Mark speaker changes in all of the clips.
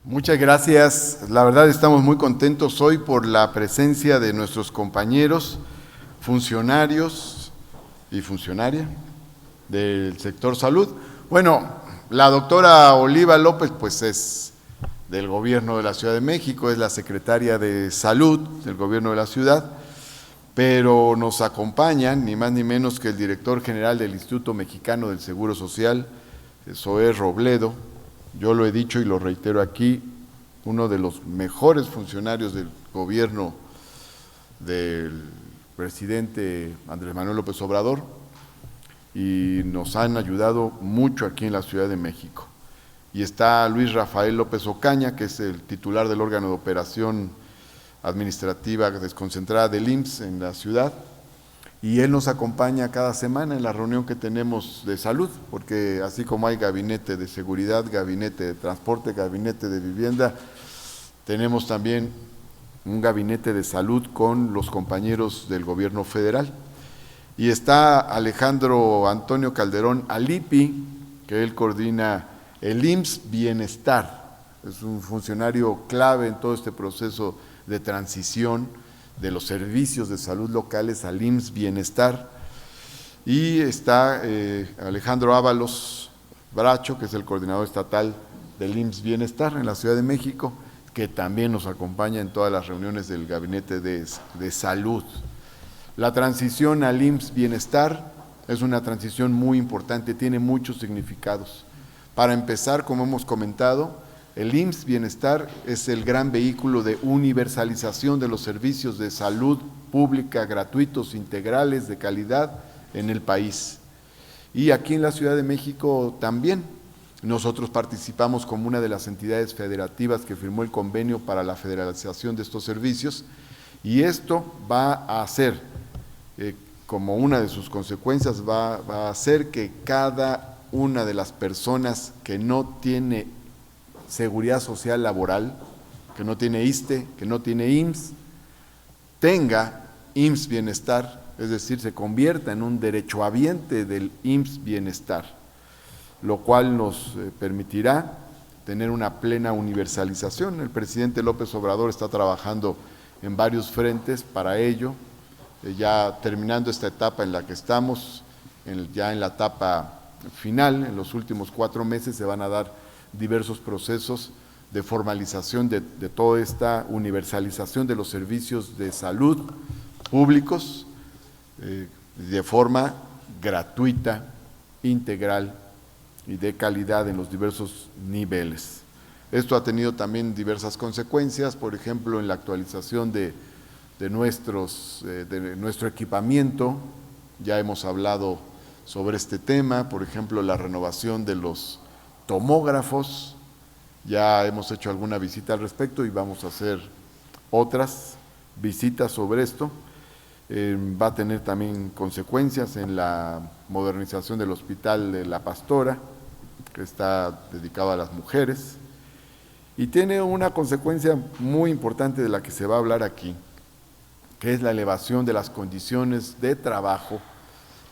Speaker 1: Muchas gracias. La verdad estamos muy contentos hoy por la presencia de nuestros compañeros, funcionarios y funcionaria del sector salud. Bueno, la doctora Oliva López pues es del gobierno de la Ciudad de México, es la secretaria de Salud del gobierno de la ciudad, pero nos acompañan ni más ni menos que el director general del Instituto Mexicano del Seguro Social, Zoé Robledo. Yo lo he dicho y lo reitero aquí, uno de los mejores funcionarios del gobierno del presidente Andrés Manuel López Obrador, y nos han ayudado mucho aquí en la Ciudad de México. Y está Luis Rafael López Ocaña, que es el titular del órgano de operación administrativa desconcentrada del IMSS en la ciudad, y él nos acompaña cada semana en la reunión que tenemos de salud, porque así como hay gabinete de seguridad, gabinete de transporte, gabinete de vivienda, tenemos también un gabinete de salud con los compañeros del gobierno federal. Y está Alejandro Antonio Calderón Alipi, que él coordina el IMSS Bienestar. Es un funcionario clave en todo este proceso de transición de los servicios de salud locales al IMSS Bienestar. Y está Alejandro Ábalos Bracho, que es el coordinador estatal del IMSS Bienestar en la Ciudad de México, que también nos acompaña en todas las reuniones del Gabinete de Salud. La transición al IMSS Bienestar es una transición muy importante, tiene muchos significados. Para empezar, como hemos comentado, el IMSS Bienestar es el gran vehículo de universalización de los servicios de salud pública gratuitos, integrales, de calidad en el país. Y aquí en la Ciudad de México también. Nosotros participamos como una de las entidades federativas que firmó el convenio para la federalización de estos servicios, y esto va a hacer, como una de sus consecuencias, va a hacer que cada una de las personas que no tiene seguridad social laboral, que no tiene ISSSTE, que no tiene IMSS, tenga IMSS Bienestar, es decir, se convierta en un derechohabiente del IMSS Bienestar, lo cual nos permitirá tener una plena universalización. El presidente López Obrador está trabajando en varios frentes para ello, ya terminando esta etapa en la que estamos, ya en la etapa final, en los últimos 4 meses se van a dar diversos procesos de formalización de toda esta universalización de los servicios de salud públicos de forma gratuita, integral y de calidad en los diversos niveles. Esto ha tenido también diversas consecuencias, por ejemplo, en la actualización de nuestro equipamiento. Ya hemos hablado sobre este tema, por ejemplo, la renovación de los tomógrafos. Ya hemos hecho alguna visita al respecto y vamos a hacer otras visitas sobre esto. Va a tener también consecuencias en la modernización del Hospital de la Pastora, que está dedicado a las mujeres, y tiene una consecuencia muy importante de la que se va a hablar aquí, que es la elevación de las condiciones de trabajo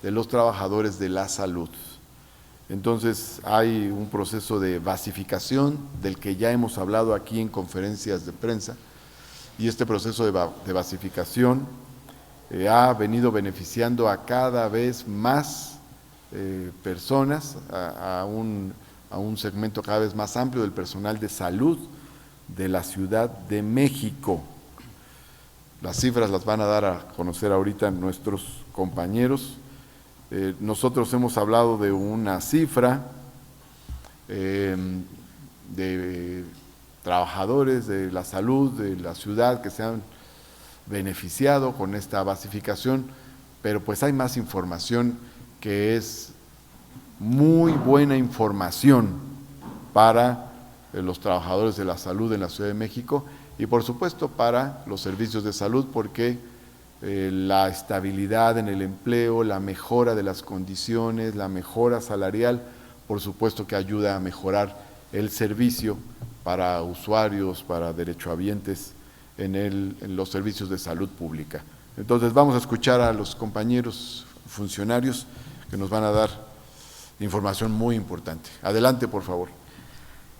Speaker 1: de los trabajadores de la salud. Entonces hay un proceso de basificación del que ya hemos hablado aquí en conferencias de prensa, y este proceso de basificación ha venido beneficiando a cada vez más personas, a un segmento cada vez más amplio del personal de salud de la Ciudad de México. Las cifras las van a dar a conocer ahorita nuestros compañeros. Nosotros hemos hablado de una cifra de trabajadores de la salud de la ciudad que se han beneficiado con esta basificación, pero pues hay más información que es muy buena información para los trabajadores de la salud en la Ciudad de México y por supuesto para los servicios de salud, porque la estabilidad en el empleo, la mejora de las condiciones, la mejora salarial, por supuesto que ayuda a mejorar el servicio para usuarios, para derechohabientes en los servicios de salud pública. Entonces vamos a escuchar a los compañeros funcionarios que nos van a dar información muy importante. Adelante, por favor.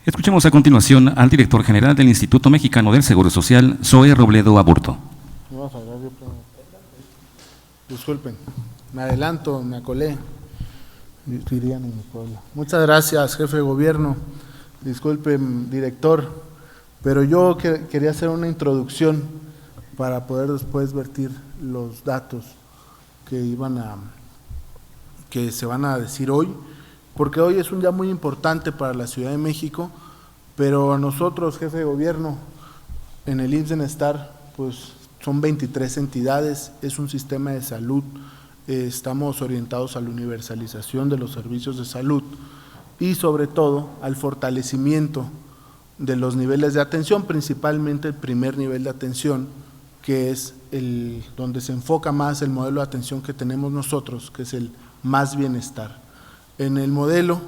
Speaker 2: Escuchemos a continuación al director general del Instituto Mexicano del Seguro Social, Zoe Robledo Aburto.
Speaker 3: Disculpen, me adelanto, me acolé, dirían en mi pueblo. Muchas gracias, jefe de gobierno. Disculpen, director, pero yo quería hacer una introducción para poder después vertir los datos que se van a decir hoy, porque hoy es un día muy importante para la Ciudad de México, pero a nosotros, jefe de gobierno, en el IMSS Bienestar, pues son 23 entidades, es un sistema de salud, estamos orientados a la universalización de los servicios de salud y sobre todo al fortalecimiento de los niveles de atención, principalmente el primer nivel de atención, que es donde se enfoca más el modelo de atención que tenemos nosotros, que es el Más Bienestar. En el modelo,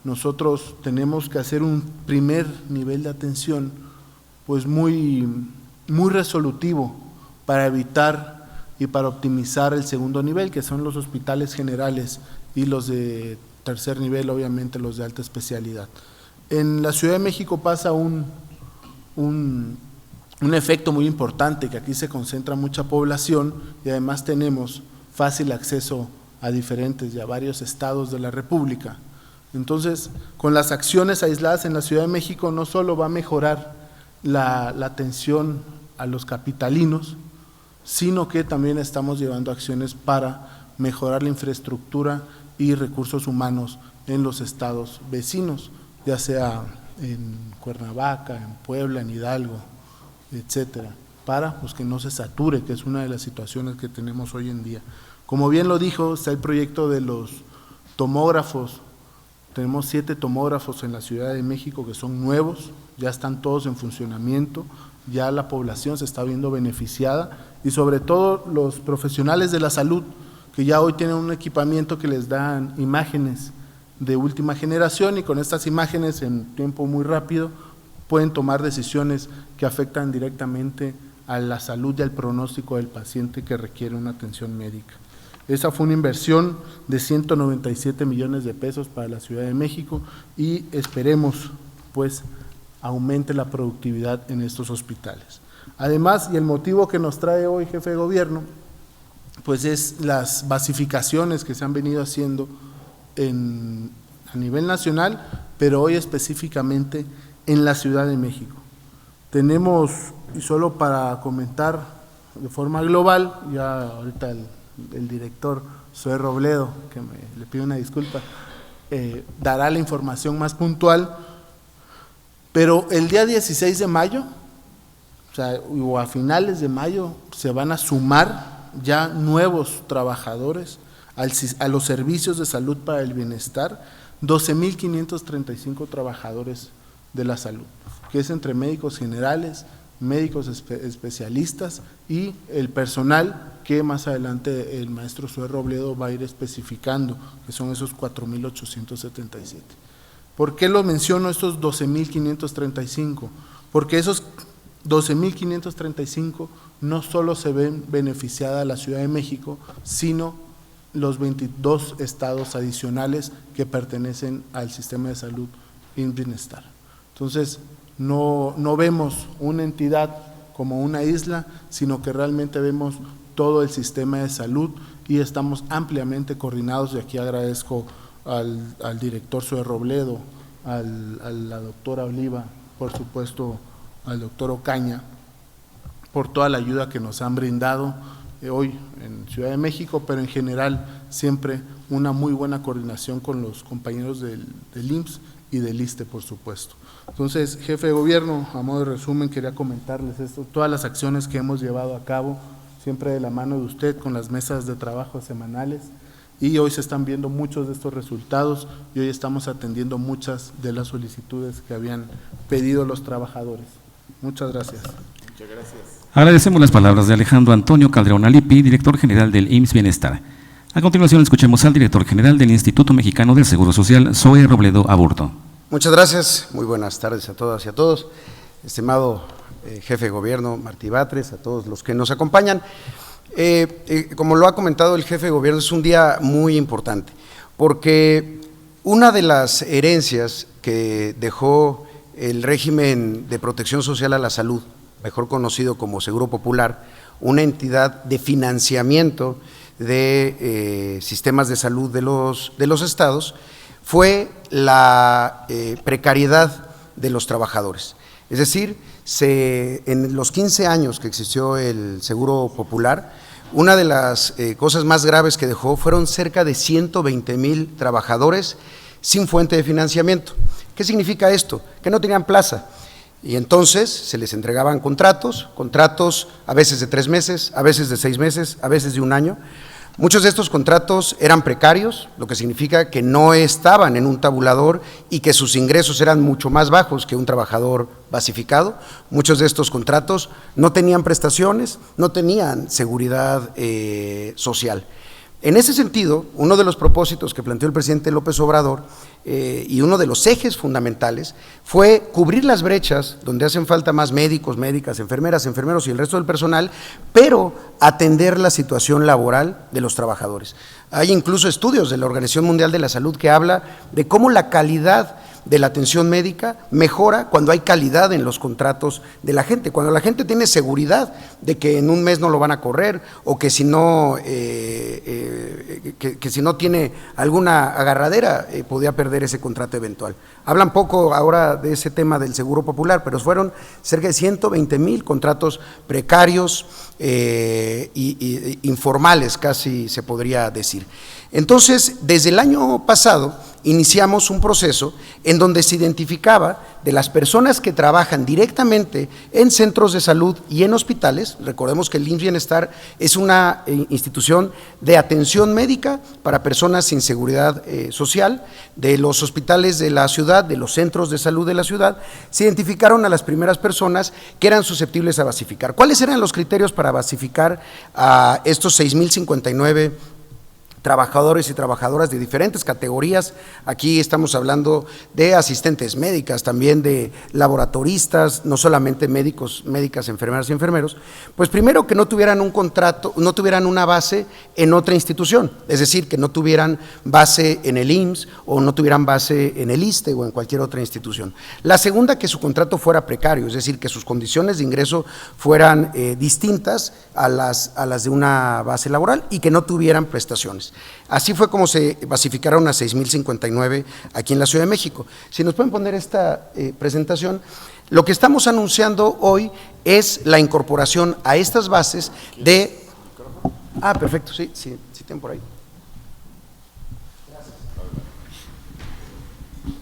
Speaker 3: nosotros tenemos que hacer un primer nivel de atención pues muy resolutivo para evitar y para optimizar el segundo nivel, que son los hospitales generales y los de tercer nivel, obviamente los de alta especialidad. En la Ciudad de México pasa un efecto muy importante, que aquí se concentra mucha población y además tenemos fácil acceso a diferentes y a varios estados de la República. Entonces, con las acciones aisladas en la Ciudad de México no solo va a mejorar la atención a los capitalinos, sino que también estamos llevando acciones para mejorar la infraestructura y recursos humanos en los estados vecinos, ya sea en Cuernavaca, en Puebla, en Hidalgo, etcétera, para pues que no se sature, que es una de las situaciones que tenemos hoy en día. Como bien lo dijo, está el proyecto de los tomógrafos. Tenemos 7 tomógrafos en la Ciudad de México que son nuevos, ya están todos en funcionamiento, ya la población se está viendo beneficiada y sobre todo los profesionales de la salud, que ya hoy tienen un equipamiento que les dan imágenes de última generación y con estas imágenes en tiempo muy rápido pueden tomar decisiones que afectan directamente a la salud y al pronóstico del paciente que requiere una atención médica. Esa fue una inversión de 197 millones de pesos para la Ciudad de México y esperemos pues aumente la productividad en estos hospitales. Además, y el motivo que nos trae hoy jefe de gobierno, pues es las basificaciones que se han venido haciendo a nivel nacional, pero hoy específicamente en la Ciudad de México. Tenemos, y solo para comentar de forma global, ya ahorita el director Zoe Robledo, que le pido una disculpa, dará la información más puntual, pero el día 16 de mayo, o a finales de mayo, se van a sumar ya nuevos trabajadores a los servicios de salud para el bienestar, 12,535 trabajadores de la salud, que es entre médicos generales, médicos especialistas y el personal que más adelante el maestro Zoe Robledo va a ir especificando, que son esos 4,877. ¿Por qué lo menciono estos 12,535? Porque esos 12,535 no solo se ven beneficiada la Ciudad de México, sino los 22 estados adicionales que pertenecen al sistema de salud en bienestar. Entonces, no vemos una entidad como una isla, sino que realmente vemos todo el sistema de salud y estamos ampliamente coordinados, y aquí agradezco al director Zoe Robledo, a la doctora Oliva, por supuesto al doctor Ocaña, por toda la ayuda que nos han brindado hoy en Ciudad de México, pero en general siempre una muy buena coordinación con los compañeros del IMSS y del ISSSTE, por supuesto. Entonces, jefe de gobierno, a modo de resumen, quería comentarles esto, todas las acciones que hemos llevado a cabo, siempre de la mano de usted, con las mesas de trabajo semanales, y hoy se están viendo muchos de estos resultados y hoy estamos atendiendo muchas de las solicitudes que habían pedido los trabajadores. Muchas gracias.
Speaker 1: Muchas gracias.
Speaker 2: Agradecemos las palabras de Alejandro Antonio Calderón Alipi, director general del IMSS Bienestar. A continuación escuchemos al director general del Instituto Mexicano del Seguro Social, Zoe Robledo Aburto.
Speaker 4: Muchas gracias, muy buenas tardes a todas y a todos. Estimado jefe de gobierno Martí Batres, a todos los que nos acompañan. Como lo ha comentado el jefe de gobierno, es un día muy importante, porque Una de las herencias que dejó el régimen de protección social a la salud, mejor conocido como Seguro Popular, una entidad de financiamiento de sistemas de salud de los estados, fue la precariedad de los trabajadores. Es decir, en los 15 años que existió el Seguro Popular, una de las cosas más graves que dejó fueron cerca de 120,000 trabajadores sin fuente de financiamiento. ¿Qué significa esto? Que no tenían plaza. Y entonces se les entregaban contratos a veces de 3 meses, a veces de 6 meses, a veces de 1 año. Muchos de estos contratos eran precarios, lo que significa que no estaban en un tabulador y que sus ingresos eran mucho más bajos que un trabajador basificado. Muchos de estos contratos no tenían prestaciones, no tenían seguridad social. En ese sentido, uno de los propósitos que planteó el presidente López Obrador y uno de los ejes fundamentales fue cubrir las brechas donde hacen falta más médicos, médicas, enfermeras, enfermeros y el resto del personal, pero atender la situación laboral de los trabajadores. Hay incluso estudios de la Organización Mundial de la Salud que habla de cómo la calidad de la atención médica mejora cuando hay calidad en los contratos de la gente, cuando la gente tiene seguridad de que en un mes no lo van a correr o que si no, que si no tiene alguna agarradera podría perder ese contrato eventual. Hablan poco ahora de ese tema del Seguro Popular, pero fueron cerca de 120,000 contratos precarios y informales, casi se podría decir. Entonces, desde el año pasado iniciamos un proceso en donde se identificaba de las personas que trabajan directamente en centros de salud y en hospitales. Recordemos que el IMSS Bienestar es una institución de atención médica para personas sin seguridad social. De los hospitales de la ciudad, de los centros de salud de la ciudad, se identificaron a las primeras personas que eran susceptibles a basificar. ¿Cuáles eran los criterios para basificar a estos 6,059 trabajadores y trabajadoras de diferentes categorías? Aquí estamos hablando de asistentes médicas, también de laboratoristas, no solamente médicos, médicas, enfermeras y enfermeros. Pues primero, que no tuvieran un contrato, no tuvieran una base en otra institución, es decir, que no tuvieran base en el IMSS o no tuvieran base en el ISSSTE o en cualquier otra institución. La segunda, que su contrato fuera precario, es decir, que sus condiciones de ingreso fueran distintas a las de una base laboral y que no tuvieran prestaciones. Así fue como se basificaron a 6,059 aquí en la Ciudad de México. Si nos pueden poner esta presentación, lo que estamos anunciando hoy es la incorporación a estas bases de… perfecto, sí, tienen por ahí.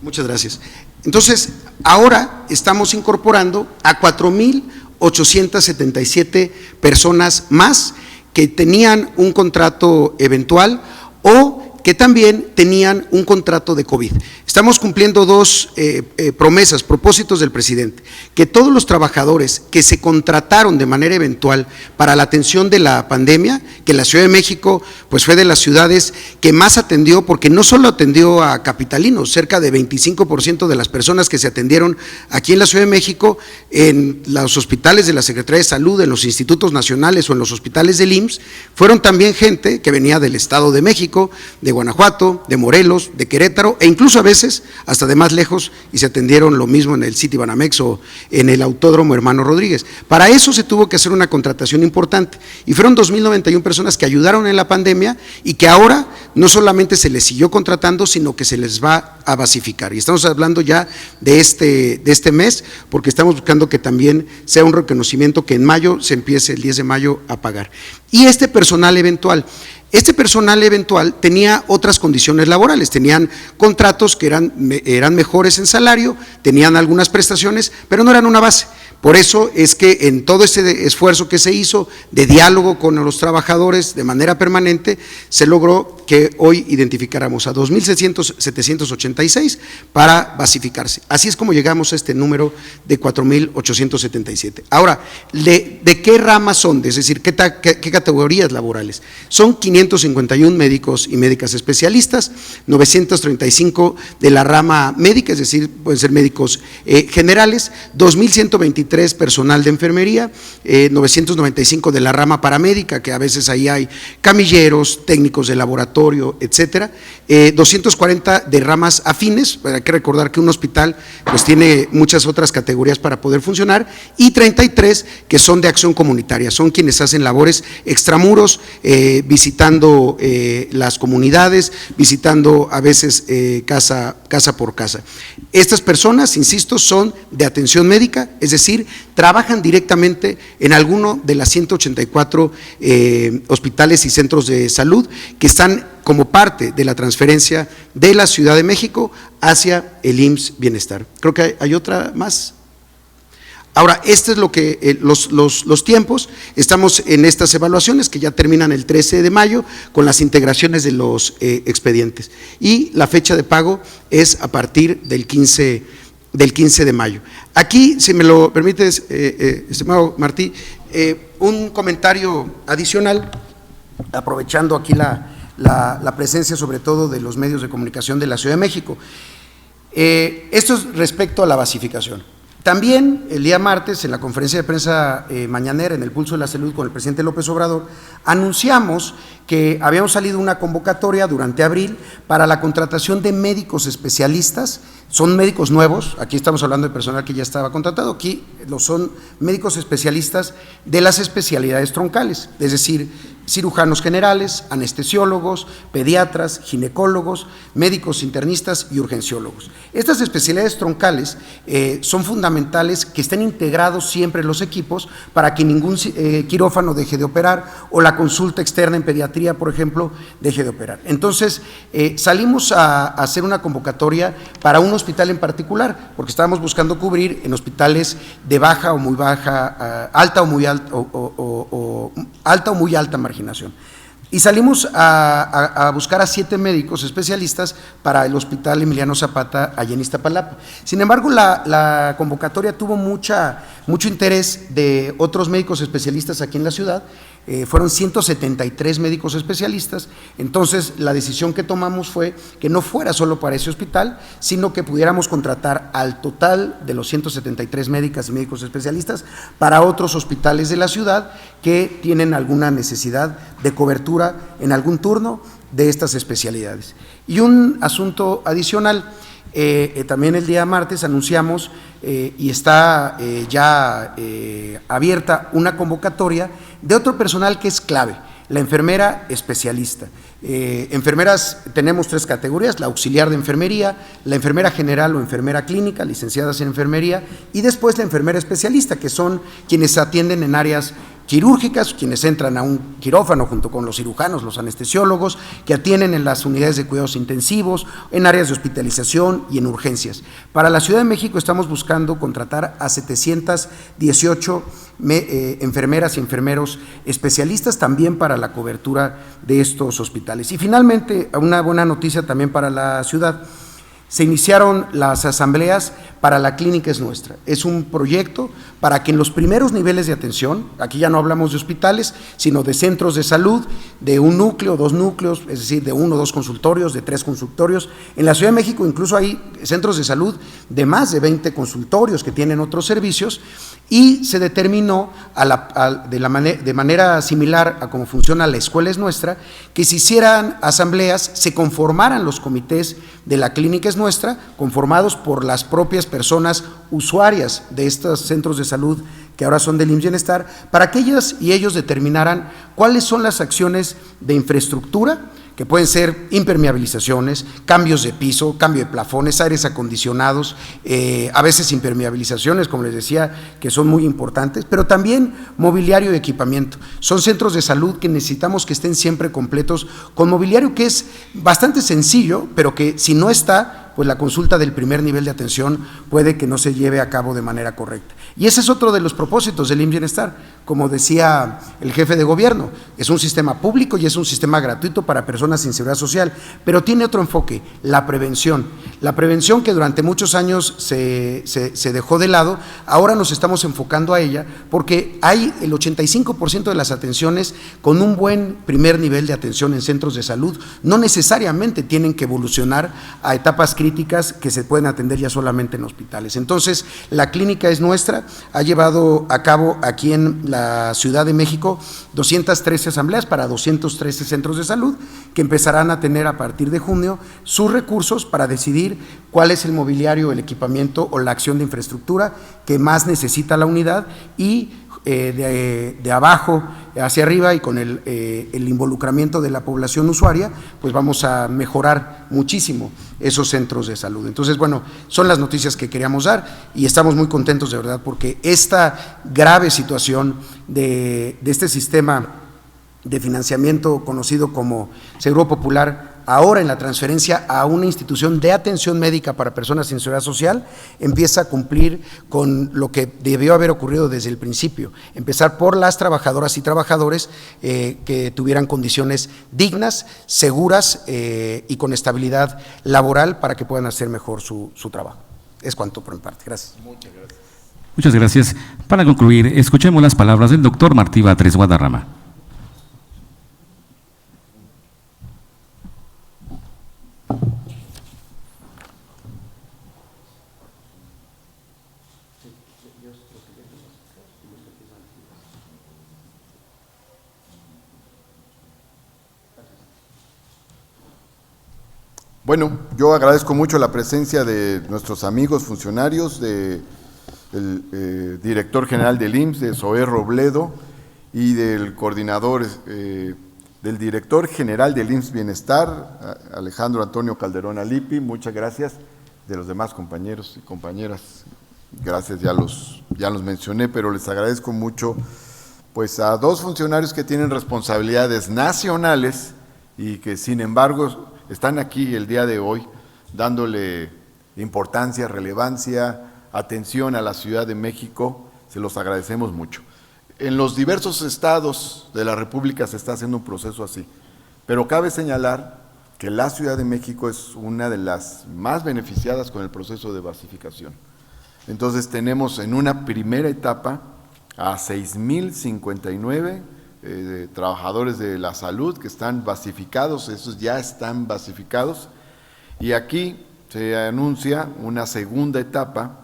Speaker 4: Muchas gracias. Entonces, ahora estamos incorporando a 4,877 personas más que tenían un contrato eventual o que también tenían un contrato de COVID. Estamos cumpliendo dos promesas, propósitos del presidente, que todos los trabajadores que se contrataron de manera eventual para la atención de la pandemia, que la Ciudad de México pues fue de las ciudades que más atendió, porque no solo atendió a capitalinos, cerca de 25% de las personas que se atendieron aquí en la Ciudad de México, en los hospitales de la Secretaría de Salud, en los institutos nacionales o en los hospitales del IMSS, fueron también gente que venía del Estado de México, de Guanajuato, de Morelos, de Querétaro e incluso a veces hasta de más lejos, y se atendieron lo mismo en el Citibanamex o en el Autódromo Hermano Rodríguez. Para eso se tuvo que hacer una contratación importante y fueron 2,091 personas que ayudaron en la pandemia y que ahora no solamente se les siguió contratando, sino que se les va a basificar. Y estamos hablando ya de este mes, porque estamos buscando que también sea un reconocimiento que en mayo se empiece, el 10 de mayo, a pagar. Y este personal eventual tenía otras condiciones laborales, tenían contratos que eran mejores en salario, tenían algunas prestaciones, pero no eran una base. Por eso es que en todo ese esfuerzo que se hizo de diálogo con los trabajadores de manera permanente, se logró que hoy identificáramos a 2,786 para basificarse. Así es como llegamos a este número de 4,877. Ahora, ¿de qué ramas son? Es decir, ¿qué categorías laborales? Son 551 médicos y médicas especialistas, 935 de la rama médica, es decir, pueden ser médicos generales, 2,123 1.093 personal de enfermería, 995 de la rama paramédica, que a veces ahí hay camilleros, técnicos de laboratorio, etcétera, 240 de ramas afines, hay que recordar que un hospital pues tiene muchas otras categorías para poder funcionar, y 33 que son de acción comunitaria, son quienes hacen labores extramuros, visitando las comunidades, visitando a veces casa por casa. Estas personas, insisto, son de atención médica, es decir, trabajan directamente en alguno de las 184 hospitales y centros de salud que están como parte de la transferencia de la Ciudad de México hacia el IMSS Bienestar. Creo que hay otra más. Ahora, este es lo que los tiempos, estamos en estas evaluaciones que ya terminan el 13 de mayo con las integraciones de los expedientes, y la fecha de pago es a partir del 15 de mayo. Aquí, si me lo permites, estimado Martí, un comentario adicional, aprovechando aquí la presencia sobre todo de los medios de comunicación de la Ciudad de México. Esto es respecto a la basificación. También el día martes, en la conferencia de prensa mañanera, en el Pulso de la Salud con el presidente López Obrador, anunciamos que habíamos salido una convocatoria durante abril para la contratación de médicos especialistas. Son médicos nuevos, aquí estamos hablando de personal que ya estaba contratado, aquí son médicos especialistas de las especialidades troncales, es decir, cirujanos generales, anestesiólogos, pediatras, ginecólogos, médicos internistas y urgenciólogos. Estas especialidades troncales son fundamentales que estén integrados siempre los equipos para que ningún quirófano deje de operar o la consulta externa en pediatría, por ejemplo, deje de operar. Entonces, salimos a hacer una convocatoria para un hospital en particular, porque estábamos buscando cubrir en hospitales de baja o muy baja, alta o muy alta, alta o muy alta marginación. Y salimos a buscar a 7 médicos especialistas para el Hospital Emiliano Zapata allá en Iztapalapa. Sin embargo, la convocatoria tuvo mucho interés de otros médicos especialistas aquí en la ciudad. Fueron 173 médicos especialistas. Entonces la decisión que tomamos fue que no fuera solo para ese hospital, sino que pudiéramos contratar al total de los 173 médicas y médicos especialistas para otros hospitales de la ciudad que tienen alguna necesidad de cobertura en algún turno de estas especialidades. Y un asunto adicional, también el día martes anunciamos y está ya abierta una convocatoria de otro personal que es clave, la enfermera especialista. Enfermeras, tenemos 3 categorías: la auxiliar de enfermería, la enfermera general o enfermera clínica, licenciadas en enfermería, y después la enfermera especialista, que son quienes atienden en áreas quirúrgicas, quienes entran a un quirófano junto con los cirujanos, los anestesiólogos, que atienden en las unidades de cuidados intensivos, en áreas de hospitalización y en urgencias. Para la Ciudad de México estamos buscando contratar a 718 enfermeras y enfermeros especialistas también para la cobertura de estos hospitales. Y finalmente, una buena noticia también para la ciudad. Se iniciaron las asambleas para La Clínica es Nuestra. Es un proyecto para que en los primeros niveles de atención, aquí ya no hablamos de hospitales, sino de centros de salud, de un núcleo, 2 núcleos, es decir, de 1 o 2 consultorios, de 3 consultorios. En la Ciudad de México incluso hay centros de salud de más de 20 consultorios que tienen otros servicios, y se determinó de manera similar a cómo funciona La Escuela es Nuestra, que se hicieran asambleas, se conformaran los comités de La Clínica es Nuestra, conformados por las propias personas usuarias de estos centros de salud que ahora son del IMSS Bienestar, para que ellas y ellos determinaran cuáles son las acciones de infraestructura, que pueden ser impermeabilizaciones, cambios de piso, cambio de plafones, aires acondicionados, a veces impermeabilizaciones, como les decía, que son muy importantes, pero también mobiliario y equipamiento. Son centros de salud que necesitamos que estén siempre completos con mobiliario que es bastante sencillo, pero que si no está, pues la consulta del primer nivel de atención puede que no se lleve a cabo de manera correcta. Y ese es otro de los propósitos del IMSS Bienestar. Como decía el jefe de gobierno, es un sistema público y es un sistema gratuito para personas sin seguridad social, pero tiene otro enfoque, la prevención. La prevención que durante muchos años se dejó de lado, ahora nos estamos enfocando a ella porque hay el 85% de las atenciones con un buen primer nivel de atención en centros de salud, no necesariamente tienen que evolucionar a etapas críticas críticas que se pueden atender ya solamente en hospitales. Entonces, la clínica es nuestra, ha llevado a cabo aquí en la Ciudad de México 213 asambleas para 213 centros de salud que empezarán a tener a partir de junio sus recursos para decidir cuál es el mobiliario, el equipamiento o la acción de infraestructura que más necesita la unidad y de abajo hacia arriba y con el involucramiento de la población usuaria, pues vamos a mejorar muchísimo esos centros de salud. Entonces, bueno, son las noticias que queríamos dar y estamos muy contentos de verdad porque esta grave situación de este sistema de financiamiento conocido como Seguro Popular, ahora en la transferencia a una institución de atención médica para personas sin seguridad social, empieza a cumplir con lo que debió haber ocurrido desde el principio, empezar por las trabajadoras y trabajadores que tuvieran condiciones dignas, seguras y con estabilidad laboral para que puedan hacer mejor su trabajo. Es cuanto por mi parte. Gracias.
Speaker 1: Muchas gracias.
Speaker 2: Muchas gracias. Para concluir, escuchemos las palabras del doctor Martí Batres Guadarrama.
Speaker 1: Bueno, yo agradezco mucho la presencia de nuestros amigos funcionarios, del director general del IMSS, de Zoé Robledo, y del coordinador, del director general del IMSS Bienestar, Alejandro Antonio Calderón Alipi. Muchas gracias. De los demás compañeros y compañeras, gracias, ya los mencioné, pero les agradezco mucho pues a dos funcionarios que tienen responsabilidades nacionales y que sin embargo están aquí el día de hoy dándole importancia, relevancia, atención a la Ciudad de México. Se los agradecemos mucho. En los diversos estados de la República se está haciendo un proceso así, pero cabe señalar que la Ciudad de México es una de las más beneficiadas con el proceso de basificación. Entonces tenemos en una primera etapa a 6,059 trabajadores de la salud que están basificados, esos ya están basificados, y aquí se anuncia una segunda etapa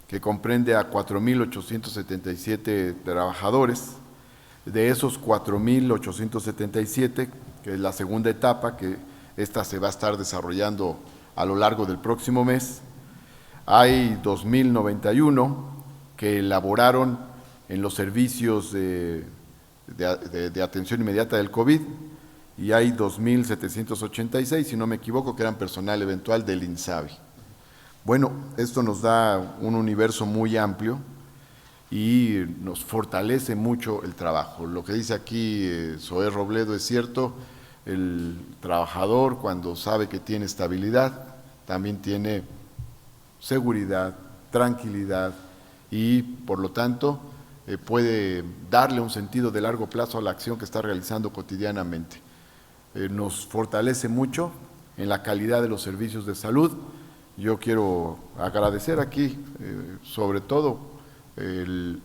Speaker 1: que comprende a 4,877 trabajadores. De esos 4,877, que es la segunda etapa, que esta se va a estar desarrollando a lo largo del próximo mes, hay 2,091 que laboraron en los servicios de atención inmediata del COVID, y hay 2,786, si no me equivoco, que eran personal eventual del INSABI. Bueno, esto nos da un universo muy amplio y nos fortalece mucho el trabajo. Lo que dice aquí Zoé Robledo es cierto. El trabajador, cuando sabe que tiene estabilidad, también tiene seguridad, tranquilidad y, por lo tanto, puede darle un sentido de largo plazo a la acción que está realizando cotidianamente. Nos fortalece mucho en la calidad de los servicios de salud. Yo quiero agradecer aquí, sobre todo, el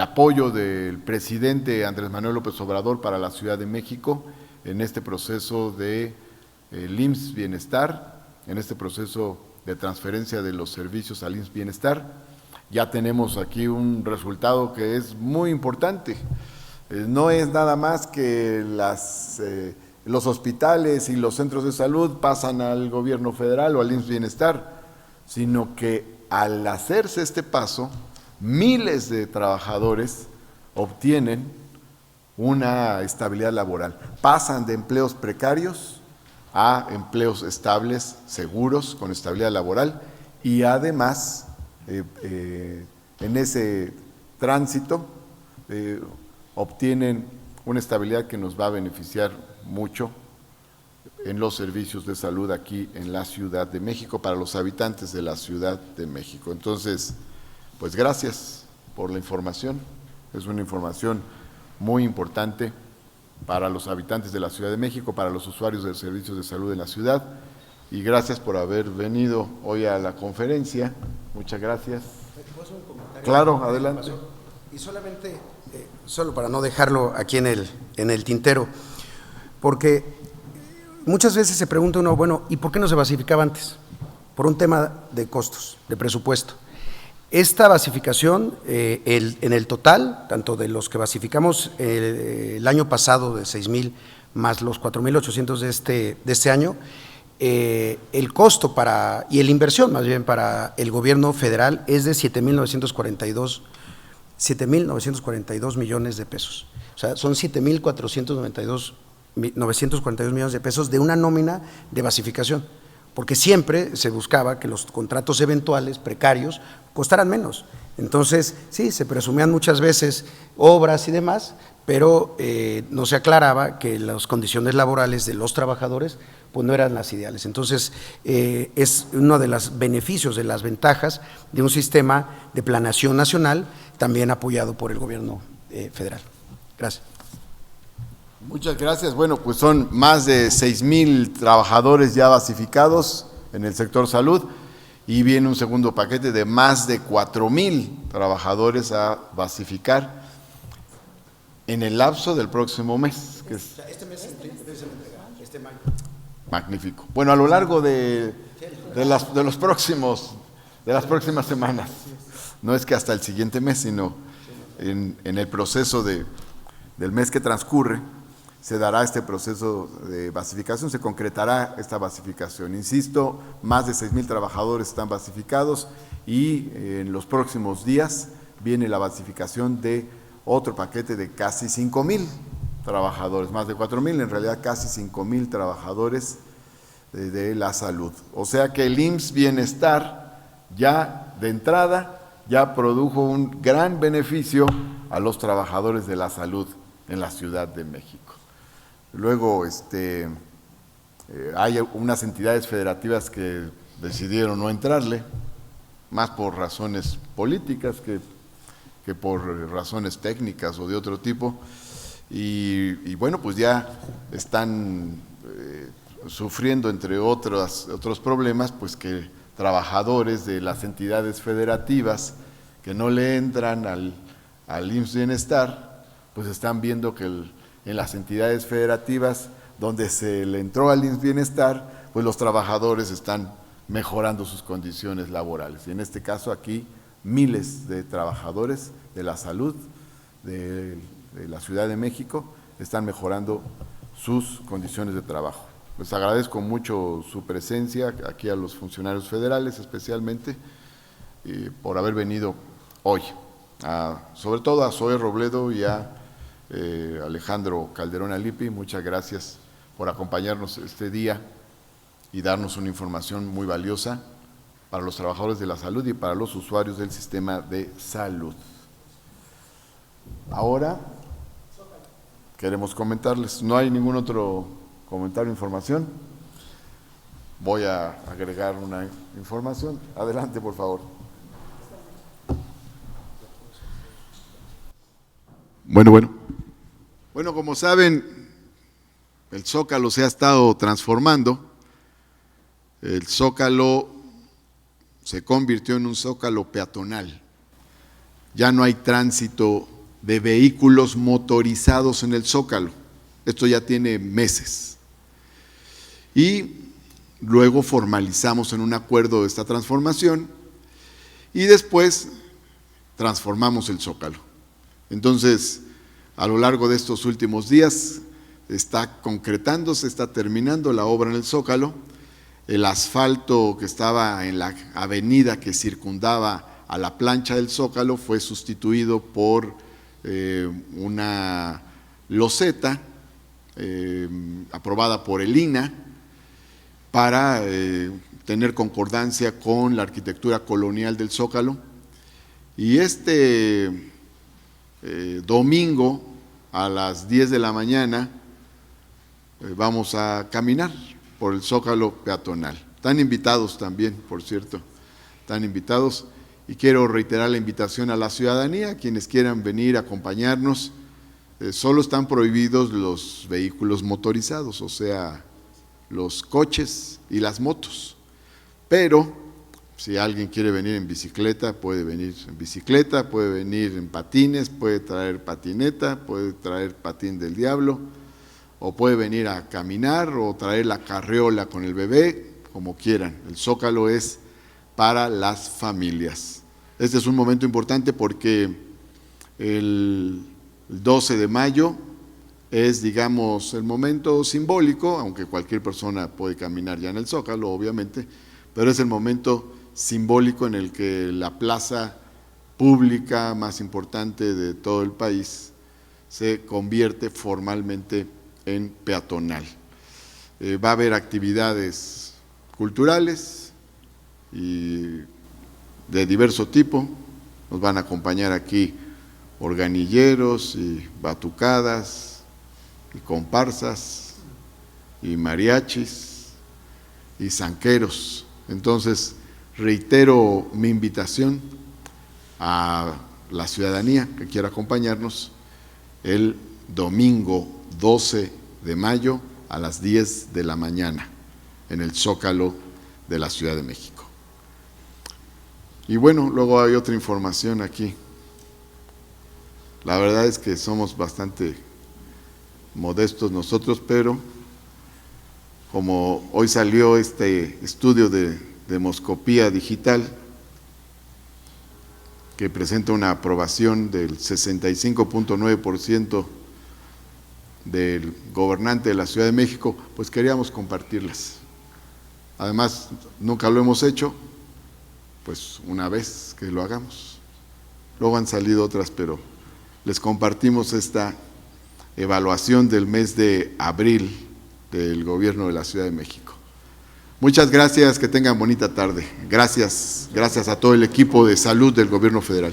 Speaker 1: apoyo del presidente Andrés Manuel López Obrador para la Ciudad de México en este proceso de IMSS Bienestar, en este proceso de transferencia de los servicios al IMSS Bienestar. Ya tenemos aquí un resultado que es muy importante. No es nada más que los hospitales y los centros de salud pasan al gobierno federal o al IMSS Bienestar, sino que al hacerse este paso, miles de trabajadores obtienen una estabilidad laboral. Pasan de empleos precarios a empleos estables, seguros, con estabilidad laboral, y además en ese tránsito obtienen una estabilidad que nos va a beneficiar mucho en los servicios de salud aquí en la Ciudad de México, para los habitantes de la Ciudad de México. Entonces, pues gracias por la información. Es una información muy importante para los habitantes de la Ciudad de México, para los usuarios de servicios de salud en la ciudad, y gracias por haber venido hoy a la conferencia. Muchas gracias.
Speaker 4: ¿Puedo hacer un comentario?
Speaker 1: Claro, adelante.
Speaker 4: Y solamente, solo para no dejarlo aquí en el tintero, porque muchas veces se pregunta uno, bueno, ¿y por qué no se basificaba antes? por un tema de costos, de presupuesto. Esta basificación, en el total, tanto de los que basificamos el año pasado de 6,000 más los 4,800 de este año, el costo y la inversión más bien para el gobierno federal es de 7,942 millones de pesos. O sea, son 7,942 millones de pesos de una nómina de basificación, porque siempre se buscaba que los contratos eventuales, precarios, costaran menos. Entonces, sí, se presumían muchas veces obras y demás, pero no se aclaraba que las condiciones laborales de los trabajadores pues no eran las ideales. Entonces, es uno de los beneficios, de las ventajas de un sistema de planeación nacional, también apoyado por el gobierno federal. Gracias.
Speaker 1: Muchas gracias. Bueno, pues son más de 6,000 trabajadores ya basificados en el sector salud y viene un segundo paquete de más de 4,000 trabajadores a basificar en el lapso del próximo mes. Que es
Speaker 4: Este mes se entrega, este mayo.
Speaker 1: magnífico. Bueno, a lo largo de las próximas semanas, no es que hasta el siguiente mes, sino en el proceso del mes que transcurre, se dará este proceso de basificación, se concretará esta basificación. Insisto, más de 6,000 trabajadores están basificados y en los próximos días viene la basificación de otro paquete de casi 5,000 trabajadores, más de 4,000, en realidad casi 5,000 trabajadores de la salud. O sea que el IMSS Bienestar ya de entrada ya produjo un gran beneficio a los trabajadores de la salud en la Ciudad de México. Luego hay unas entidades federativas que decidieron no entrarle, más por razones políticas que por razones técnicas o de otro tipo, y bueno, pues ya están sufriendo, entre otros problemas, pues que trabajadores de las entidades federativas que no le entran al IMSS Bienestar, pues están viendo que en las entidades federativas donde se le entró al IMSS Bienestar, pues los trabajadores están mejorando sus condiciones laborales. Y en este caso aquí, miles de trabajadores de la salud de la Ciudad de México están mejorando sus condiciones de trabajo. Les agradezco mucho su presencia aquí a los funcionarios federales, especialmente por haber venido hoy, sobre todo a Zoe Robledo y a Alejandro Calderón Alipi. Muchas gracias por acompañarnos este día y darnos una información muy valiosa para los trabajadores de la salud y para los usuarios del sistema de salud. Ahora queremos comentarles, no hay ningún otro comentario o información. Voy a agregar una información. Adelante, por favor. Bueno, como saben, el Zócalo se ha estado transformando. El Zócalo se convirtió en un Zócalo peatonal. Ya no hay tránsito de vehículos motorizados en el Zócalo. Esto ya tiene meses. Y luego formalizamos en un acuerdo esta transformación y después transformamos el Zócalo. Entonces, a lo largo de estos últimos días está concretándose, está terminando la obra en el Zócalo. El asfalto que estaba en la avenida que circundaba a la plancha del Zócalo fue sustituido por una loseta aprobada por el INAH para tener concordancia con la arquitectura colonial del Zócalo. Y este domingo a las 10 de la mañana vamos a caminar por el Zócalo peatonal. Están invitados también, por cierto, están invitados, y quiero reiterar la invitación a la ciudadanía, quienes quieran venir a acompañarnos. Solo están prohibidos los vehículos motorizados, o sea, los coches y las motos, pero si alguien quiere venir en bicicleta, puede venir en bicicleta, puede venir en patines, puede traer patineta, puede traer patín del diablo, o puede venir a caminar o traer la carriola con el bebé, como quieran. El Zócalo es para las familias. Este es un momento importante porque el 12 de mayo es, digamos, el momento simbólico, aunque cualquier persona puede caminar ya en el Zócalo, obviamente, pero es el momento simbólico en el que la plaza pública más importante de todo el país se convierte formalmente en peatonal. Va a haber actividades culturales y de diverso tipo. Nos van a acompañar aquí organilleros y batucadas y comparsas y mariachis y zanqueros. Entonces, reitero mi invitación a la ciudadanía que quiera acompañarnos el domingo 12 de mayo a las 10 de la mañana en el Zócalo de la Ciudad de México. Y bueno, luego hay otra información aquí. La verdad es que somos bastante modestos nosotros, pero como hoy salió este estudio de demoscopía digital que presenta una aprobación del 65.9% del gobernante de la Ciudad de México, pues queríamos compartirlas. Además, nunca lo hemos hecho, pues una vez que lo hagamos. Luego han salido otras, pero les compartimos esta evaluación del mes de abril del gobierno de la Ciudad de México. Muchas gracias, que tengan bonita tarde. Gracias a todo el equipo de salud del gobierno federal.